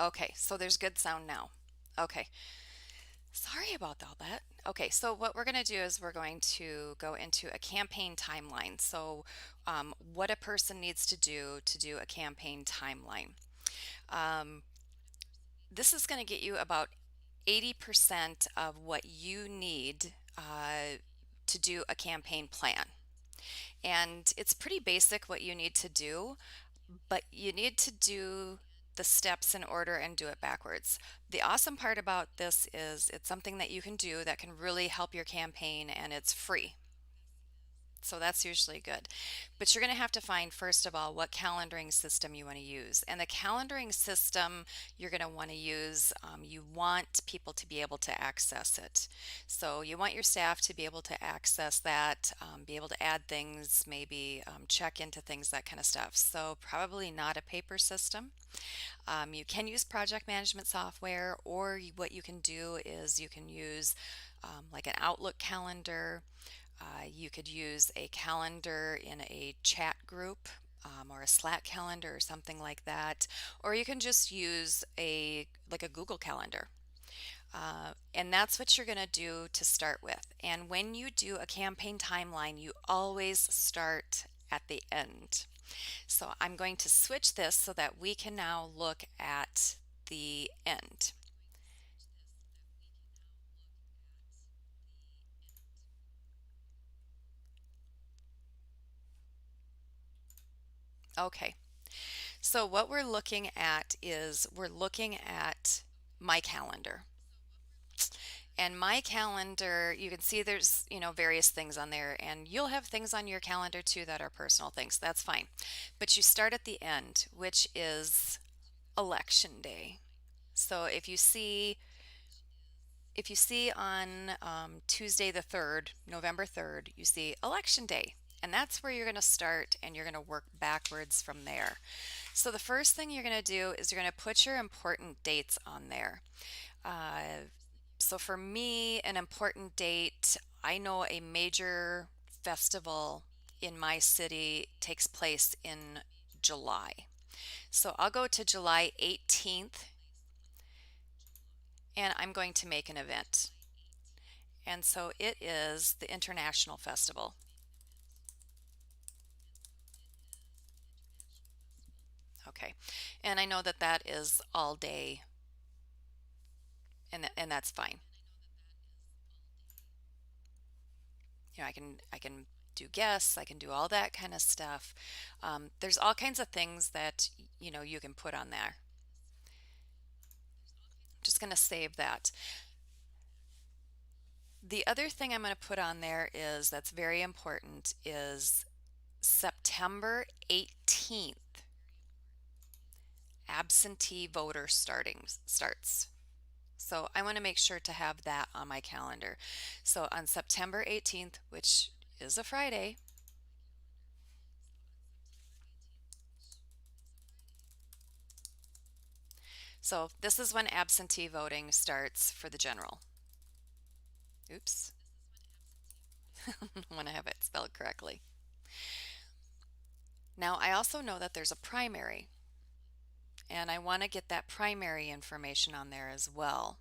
Okay, so there's good sound now. Okay, sorry about all that. Okay, so what we're going to do is we're going to go into a campaign timeline. So, what a person needs to do a campaign timeline. Um, this is going to get you about 80% of what you need to do a campaign plan. And it's pretty basic what you need to do, but you need to do the steps in order and do it backwards. The awesome part about this is it's something that you can do that can really help your campaign and it's free. So that's usually good. But you're going to have to find, first of all, what calendaring system you want to use. And the calendaring system you're going to want to use, you want people to be able to access it. So you want your staff to be able to access that, be able to add things, maybe check into things, that kind of stuff. So probably not a paper system. You can use project management software, or what you can do is you can use like an Outlook calendar. You could use a calendar in a chat group or a Slack calendar or something like that, or you can just use a like a Google Calendar. And that's what you're going to do to start with. And when you do a campaign timeline, you always start at the end. So I'm going to switch this so that we can now look at the end. Okay, so what we're looking at is we're looking at my calendar. And my calendar, you can see there's, various things on there, and you'll have things on your calendar too that are personal things. That's fine. But you start at the end, which is election day. So if you see on Tuesday the 3rd, November 3rd, you see election day. And that's where you're going to start and you're going to work backwards from there. So the first thing you're going to do is you're going to put your important dates on there. Uh, so for me, an important date, I know a major festival in my city takes place in July. So I'll go to July 18th and I'm going to make an event. And so it is the International Festival. Okay. And I know that that is all day, and that's fine. I can do guests, I can do all that kind of stuff. There's all kinds of things that you can put on there. I'm just going to save that. The other thing I'm going to put on there is that's very important is September 18th, absentee voter starts. So I want to make sure to have that on my calendar. So on September 18th, which is a Friday, so this is when absentee voting starts for the general. Oops, I want to have it spelled correctly. Now I also know that there's a primary, and I want to get that primary information on there as well.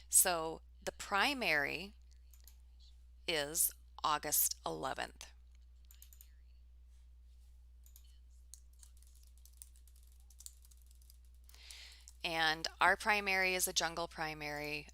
So the primary is August 11th. And our primary is a jungle primary.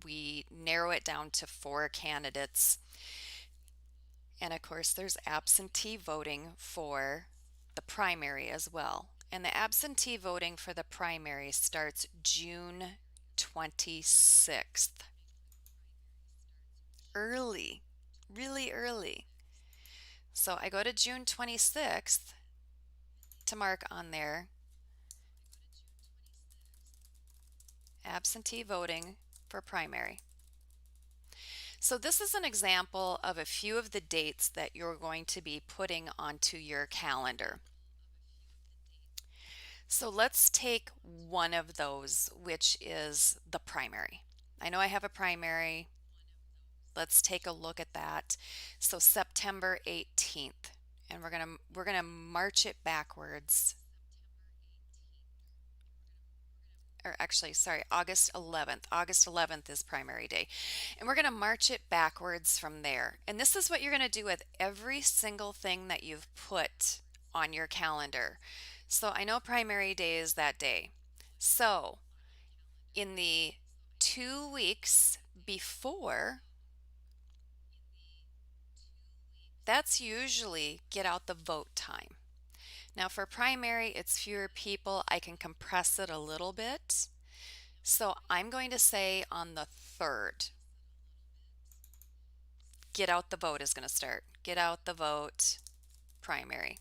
We narrow it down to 4 candidates. And of course, there's absentee voting for the primary as well. And the absentee voting for the primary starts June 26th. Early, really early. So I go to June 26th to mark on there absentee voting for primary. So this is an example of a few of the dates that you're going to be putting onto your calendar. So let's take one of those, which is the primary. I know I have a primary. Let's take a look at that. So September 18th, and we're gonna march it backwards. or actually, sorry, August 11th. August 11th is primary day. And we're going to march it backwards from there. And this is what you're going to do with every single thing that you've put on your calendar. So I know primary day is that day. So in the 2 weeks before, that's usually get out the vote time. Now for primary, it's fewer people. I can compress it a little bit. So I'm going to say on the 3rd, get out the vote is going to start. Get out the vote primary.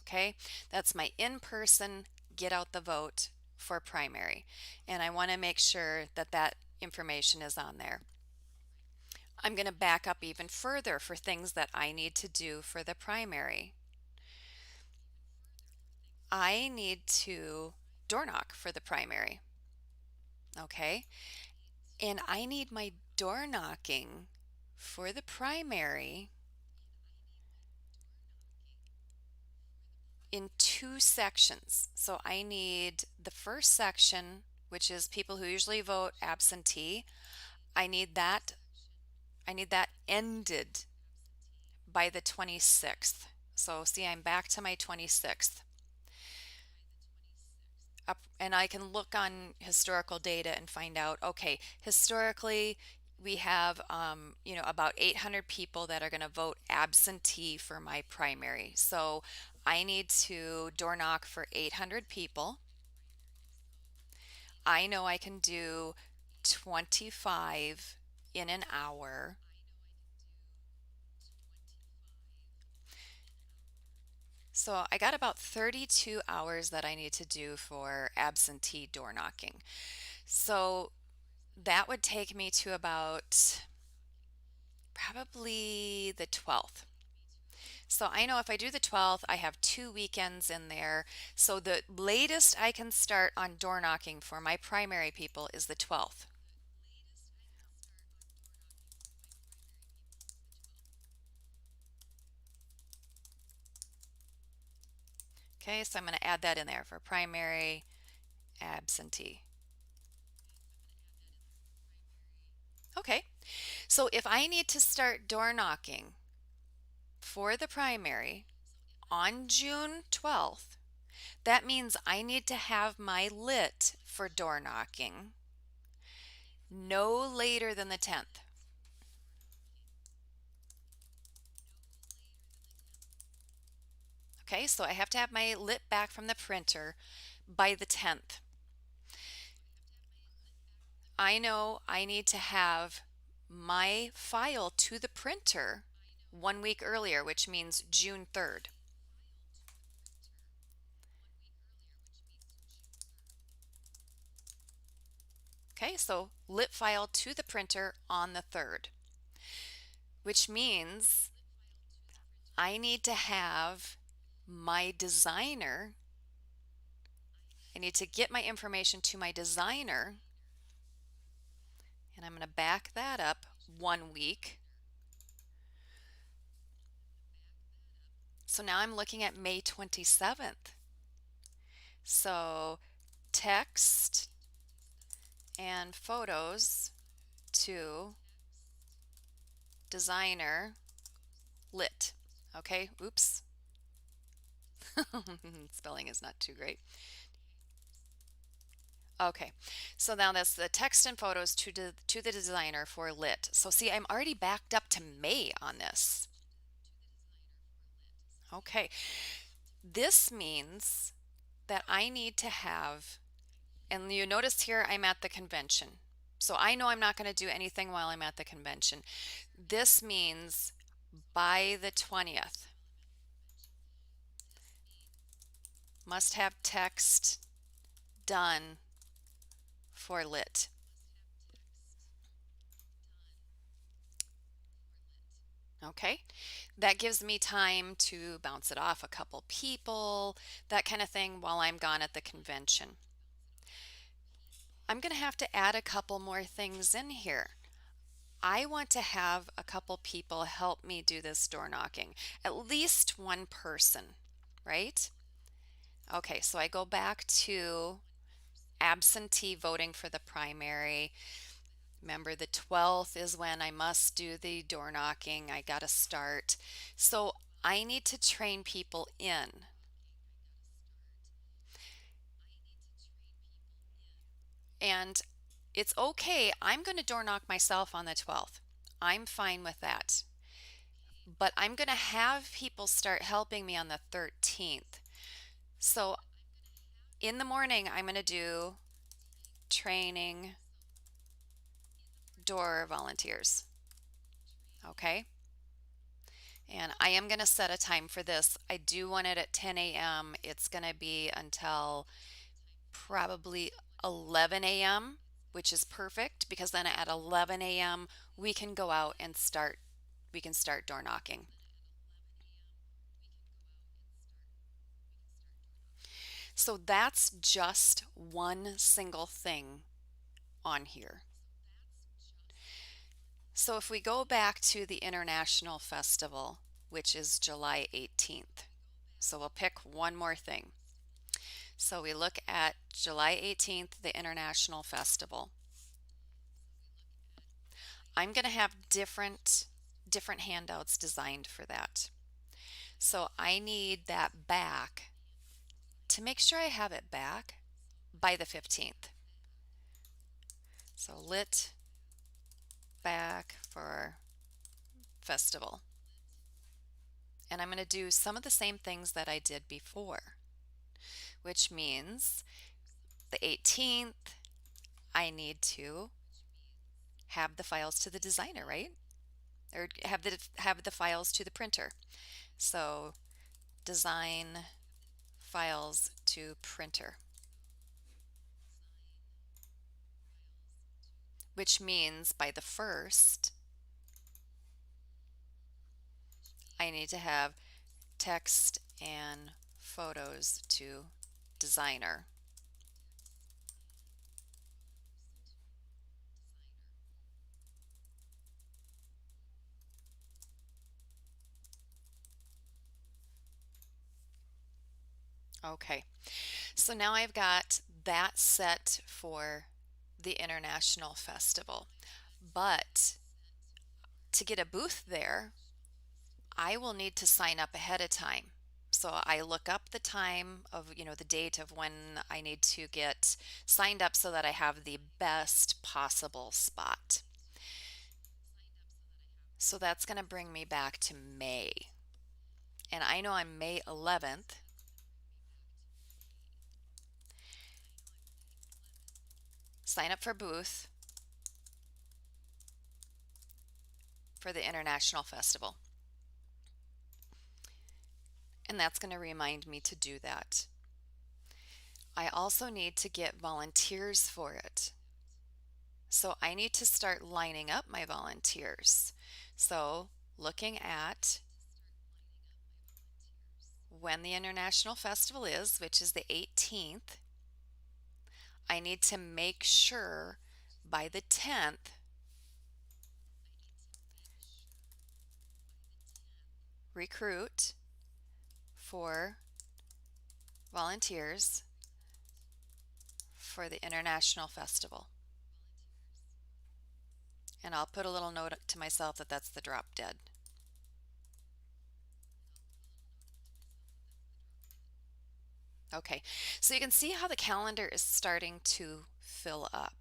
Okay, that's my in-person get out the vote for primary. And I want to make sure that that information is on there. I'm going to back up even further for things that I need to do for the primary. I need to door knock for the primary. Okay, and I need my door knocking for the primary in 2 sections. So I need the first section, which is people who usually vote absentee. I need that ended by the 26th. So see, I'm back to my 26th. Up, and I can look on historical data and find out, okay, historically we have about 800 people that are going to vote absentee for my primary. So I need to door knock for 800 people. I know I can do 25 in an hour. So I got about 32 hours that I need to do for absentee door knocking. So that would take me to about probably the 12th. So I know if I do the 12th, I have 2 weekends in there. So the latest I can start on door knocking for my primary people is the 12th. Okay, so I'm going to add that in there for primary absentee. Okay, so if I need to start door knocking for the primary on June 12th, that means I need to have my lit for door knocking no later than the 10th. Okay, so I have to have my lit back from the printer by the 10th. I know I need to have my file to the printer 1 week earlier, which means June 3rd. Okay, so lit file to the printer on the 3rd, which means I need to have my designer, I need to get my information to my designer, and I'm going to back that up 1 week. So now I'm looking at May 27th. So text and photos to designer lit. Okay, oops. Spelling is not too great. Okay, so now that's the text and photos to the designer for lit. So see, I'm already backed up to May on this. Okay, this means that I need to have, and you notice here I'm at the convention. So I know I'm not going to do anything while I'm at the convention. This means by the 20th, must have text done for lit. Okay, that gives me time to bounce it off a couple people, that kind of thing while I'm gone at the convention. I'm going to have to add a couple more things in here. I want to have a couple people help me do this door knocking, at least one person, right? Okay, so I go back to absentee voting for the primary. Remember, the 12th is when I must do the door knocking. I got to start. So I need to train people in. And it's okay. I'm going to door knock myself on the 12th. I'm fine with that. But I'm going to have people start helping me on the 13th. So in the morning, I'm going to do training door volunteers. Okay. And I am going to set a time for this. I do want it at 10 a.m. It's going to be until probably 11 a.m., which is perfect because then at 11 a.m. we can go out and start door knocking. So that's just one single thing on here. So if we go back to the International Festival, which is July 18th, so we'll pick one more thing. So we look at July 18th, the International Festival. I'm going to have different handouts designed for that. So I need that back to make sure I have it back by the 15th. So lit back for festival. And I'm going to do some of the same things that I did before, which means the 18th, I need to have the files to the designer, right? Or have the files to the printer. So design files to printer, which means by the first, I need to have text and photos to designer. Okay, so now I've got that set for the International Festival. But to get a booth there, I will need to sign up ahead of time. So I look up the time of, the date of when I need to get signed up so that I have the best possible spot. So that's going to bring me back to May. And I know on May 11th, sign up for booth for the International Festival. And that's going to remind me to do that. I also need to get volunteers for it. So I need to start lining up my volunteers. So looking at when the International Festival is, which is the 18th, I need to make sure by the 10th recruit for volunteers for the International Festival. And I'll put a little note to myself that that's the drop dead. Okay, so you can see how the calendar is starting to fill up.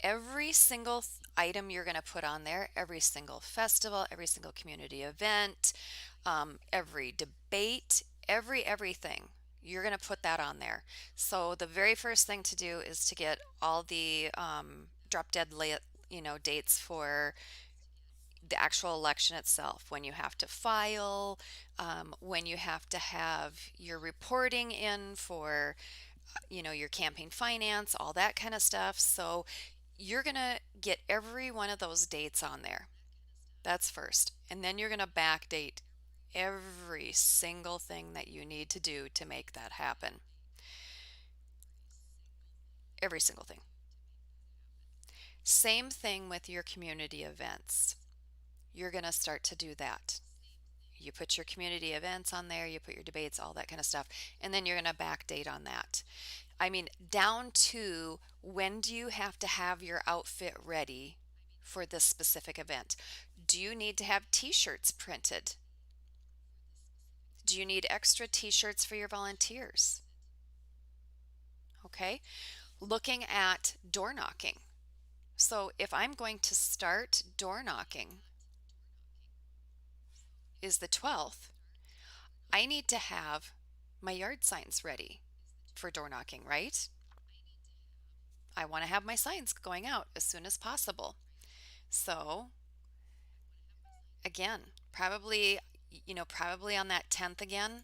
Every single item you're going to put on there, every single festival, every single community event, every debate, everything, you're going to put that on there. So the very first thing to do is to get all the drop dead dates for the actual election itself, when you have to file, when you have to have your reporting in for, your campaign finance, all that kind of stuff. So you're going to get every one of those dates on there. That's first. And then you're going to backdate every single thing that you need to do to make that happen. Every single thing. Same thing with your community events. You're going to start to do that. You put your community events on there, you put your debates, all that kind of stuff, and then you're going to backdate on that. I mean, down to when do you have to have your outfit ready for this specific event? Do you need to have t-shirts printed? Do you need extra t-shirts for your volunteers? Okay. Looking at door knocking. So if I'm going to start door knocking is the 12th, I need to have my yard signs ready for door knocking, right? I want to have my signs going out as soon as possible. So again, probably, probably on that 10th again,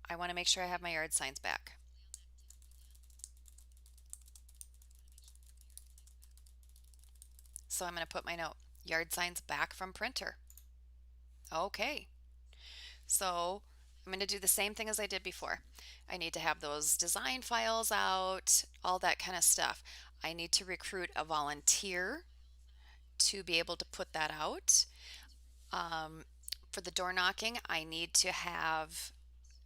I want to make sure I have my yard signs back. So I'm going to put my note, yard signs back from printer. Okay. So I'm going to do the same thing as I did before. I need to have those design files out, all that kind of stuff. I need to recruit a volunteer to be able to put that out. Um, for the door knocking, I need to have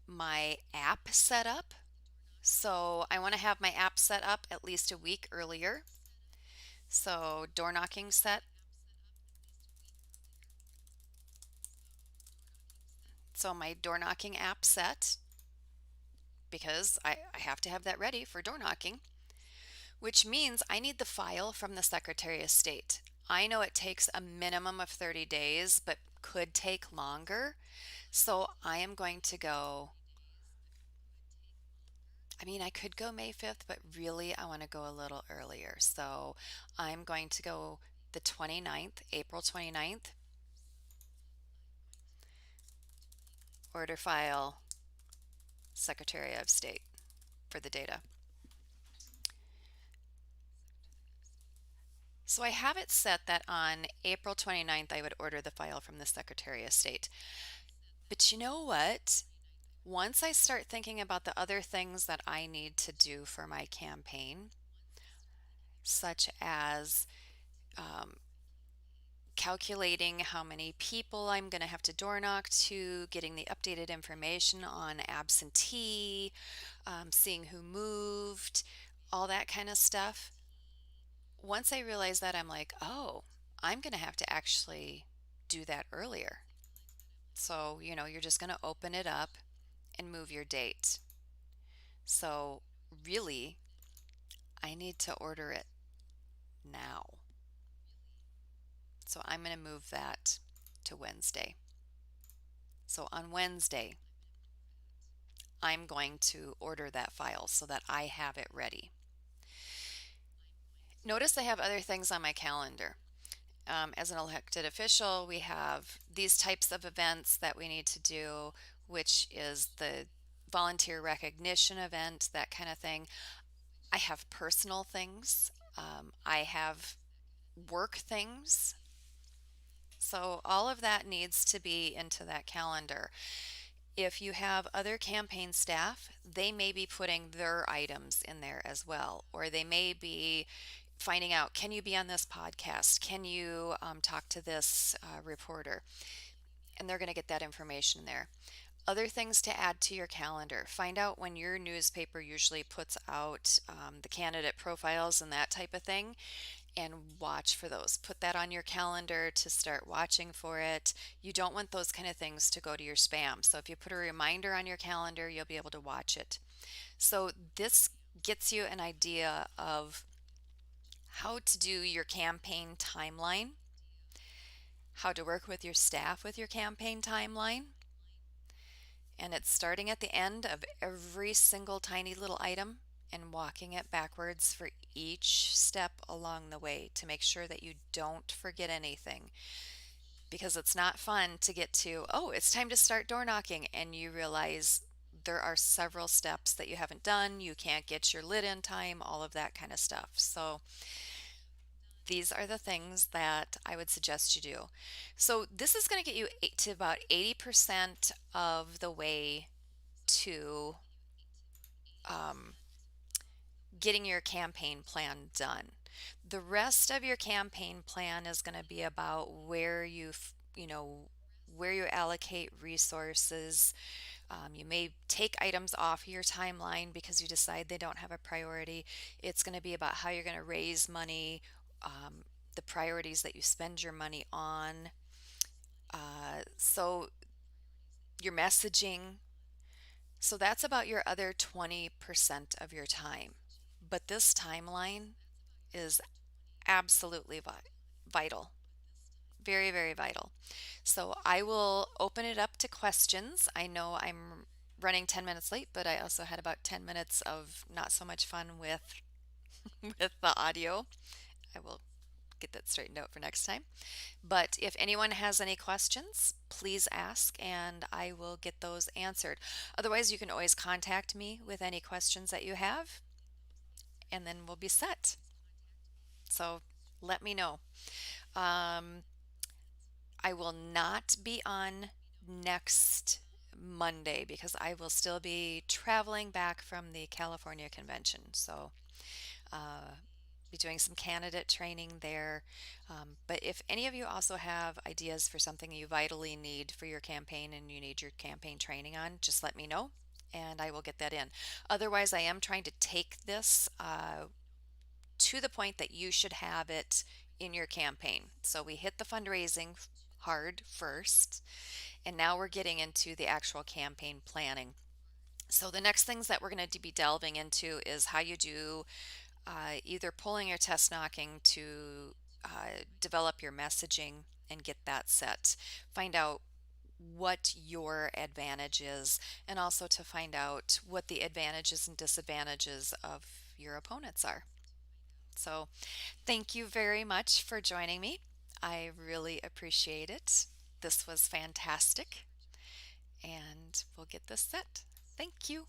my app set up. So I want to have my app set up at least a week earlier. So door knocking set. So my door knocking app set because I have to have that ready for door knocking, which means I need the file from the Secretary of State. I know it takes a minimum of 30 days, but could take longer. So I am going to go, I mean, I could go May 5th, but really I want to go a little earlier. So I'm going to go the 29th, April 29th, order file, Secretary of State for the data. So I have it set that on April 29th I would order the file from the Secretary of State. But you know what? Once I start thinking about the other things that I need to do for my campaign, such as um, calculating how many people I'm going to have to door knock to, getting the updated information on absentee, seeing who moved, all that kind of stuff. Once I realize that, I'm like, oh, I'm going to have to actually do that earlier. So, you're just going to open it up and move your date. So, really, I need to order it now. So, I'm going to move that to Wednesday. So, on Wednesday, I'm going to order that file so that I have it ready. Notice I have other things on my calendar. As an elected official, we have these types of events that we need to do, which is the volunteer recognition event, that kind of thing. I have personal things. I have work things. So all of that needs to be into that calendar. If you have other campaign staff, they may be putting their items in there as well, or they may be finding out, can you be on this podcast? Can you talk to this reporter? And they're going to get that information there. Other things to add to your calendar. Find out when your newspaper usually puts out the candidate profiles and that type of thing, and watch for those. Put that on your calendar to start watching for it. You don't want those kind of things to go to your spam. So if you put a reminder on your calendar, you'll be able to watch it. So this gets you an idea of how to do your campaign timeline, how to work with your staff with your campaign timeline, and it's starting at the end of every single tiny little item and walking it backwards for each step along the way to make sure that you don't forget anything. Because it's not fun to get to, oh, it's time to start door knocking, and you realize there are several steps that you haven't done, you can't get your lid in time, all of that kind of stuff. So these are the things that I would suggest you do. So this is going to get you to about 80% of the way to um, getting your campaign plan done. The rest of your campaign plan is going to be about where where you allocate resources. You may take items off your timeline because you decide they don't have a priority. It's going to be about how you're going to raise money, the priorities that you spend your money on. So your messaging. So that's about your other 20% of your time. But this timeline is absolutely vital. Very, very vital. So I will open it up to questions. I know I'm running 10 minutes late, but I also had about 10 minutes of not so much fun with with the audio. I will get that straightened out for next time. But if anyone has any questions, please ask and I will get those answered. Otherwise, you can always contact me with any questions that you have and then we'll be set. So let me know. Um, I will not be on next Monday because I will still be traveling back from the California convention. So, be doing some candidate training there. But if any of you also have ideas for something you vitally need for your campaign and you need your campaign training on, just let me know and I will get that in. Otherwise, I am trying to take this to the point that you should have it in your campaign. So we hit the fundraising hard first, and now we're getting into the actual campaign planning. So the next things that we're going to be delving into is how you do either polling or test knocking to develop your messaging and get that set. Find out what your advantage is, and also to find out what the advantages and disadvantages of your opponents are. So, thank you very much for joining me. I really appreciate it. This was fantastic, and we'll get this set. Thank you.